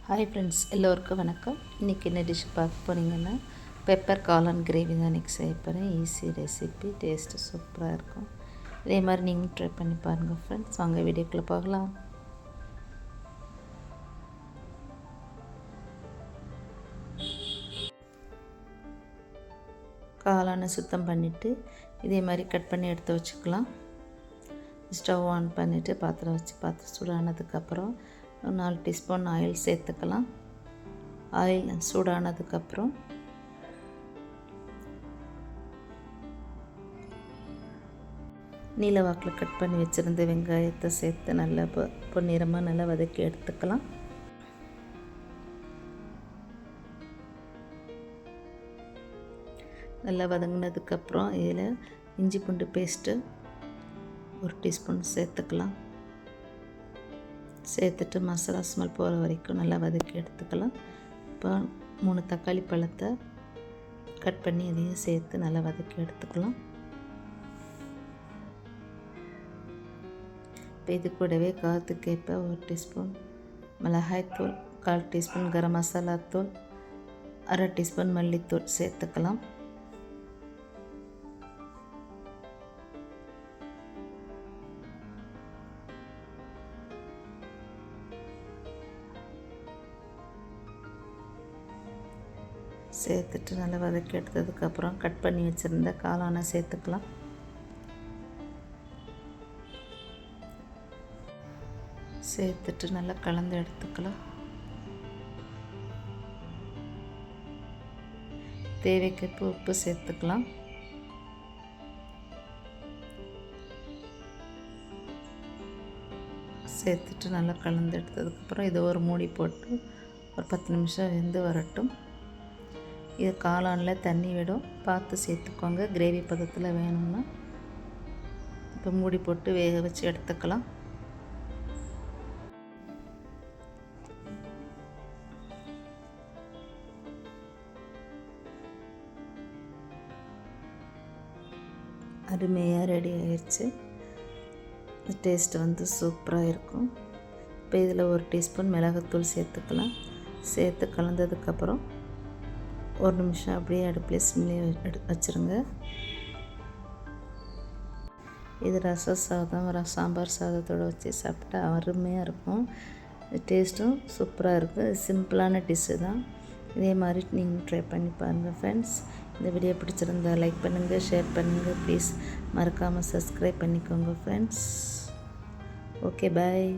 Hi friends, எல்லோருக்கும் வணக்கம். இன்றைக்கி என்ன டிஷ் பார்க்க போனீங்கன்னா பெப்பர் காளான் கிரேவி தான் இன்றைக்கி செய்ய போகிறேன். ஈஸி ரெசிபி, டேஸ்ட்டு சூப்பராக இருக்கும். இதே மாதிரி நீங்களும் ட்ரை பண்ணி பாருங்கள் ஃப்ரெண்ட்ஸ். வாங்க வீடியோக்குள்ளே போகலாம். காளானை சுத்தம் பண்ணிவிட்டு இதே மாதிரி கட் பண்ணி எடுத்து வச்சுக்கலாம். ஸ்டவ் ஆன் பண்ணிவிட்டு பாத்திரம் சூடானதுக்கப்புறம் ஒரு 4 டீஸ்பூன் ஆயில் சேர்த்துக்கலாம். ஆயில் சூடானதுக்கப்புறம் நீல வாக்கில் கட் பண்ணி வச்சுருந்த வெங்காயத்தை சேர்த்து நல்லா பொன்னிறமாக நல்லா வதக்கி எடுத்துக்கலாம். நல்லா வதங்கினதுக்கப்புறம் இதில் இஞ்சி பூண்டு பேஸ்ட்டு 1 டீஸ்பூன் சேர்த்துக்கலாம். சேர்த்துட்டு மசாலா ஸ்மெல் போகிற வரைக்கும் நல்லா வதக்கி எடுத்துக்கலாம். இப்போ 3 தக்காளி பழத்தை கட் பண்ணி இதையும் சேர்த்து நல்லா வதக்கி எடுத்துக்கலாம். இப்போ இது கூடவே காரத்துக்கேற்ப 1 டீஸ்பூன் மிளகாய்த்தூள், 1/4 டீஸ்பூன் கரம் மசாலா தூள், 1/2 டீஸ்பூன் மல்லித்தூள் சேர்த்துக்கலாம். சேர்த்துட்டு நல்லா வதக்கி எடுத்ததுக்கப்புறம் கட் பண்ணி வச்சுருந்த காளானை சேர்த்துக்கலாம். சேர்த்துட்டு நல்லா கலந்து எடுத்துக்கலாம். தேவைக்கேற்ப உப்பு சேர்த்துக்கலாம். சேர்த்துட்டு நல்லா கலந்து எடுத்ததுக்கப்புறம் இதை ஒரு மூடி போட்டு ஒரு 10 நிமிஷம் வெந்து வரட்டும். இது காளானில் தண்ணி விடும், பார்த்து சேர்த்துக்கோங்க. கிரேவி பதத்தில் வேணும்னா இப்போ மூடி போட்டு வேக வச்சு எடுத்துக்கலாம். அருமையாக ரெடி ஆயிடுச்சு. டேஸ்ட்டு வந்து சூப்பராக இருக்கும். இப்போ இதில் 1 டீஸ்பூன் மிளகாத்தூள் சேர்த்துக்கலாம். சேர்த்து கலந்ததுக்கப்புறம் 1 நிமிஷம் அப்படியே அடுப்பில் சிம்லேயே வச்சுருங்க. இது ரச சாதம், சாம்பார் சாதத்தோடு வச்சு சாப்பிட்டா அருமையாக இருக்கும். டேஸ்ட்டும் சூப்பராக இருக்கும். சிம்பிளான டிஷ்ஷு தான். இதே மாதிரி நீங்கள் ட்ரை பண்ணி பாருங்கள் ஃப்ரெண்ட்ஸ். இந்த வீடியோ பிடிச்சிருந்தா லைக் பண்ணுங்கள், ஷேர் பண்ணுங்கள். ப்ளீஸ் மறக்காமல் சப்ஸ்கிரைப் பண்ணிக்கோங்க ஃப்ரெண்ட்ஸ். ஓகே, பாய்.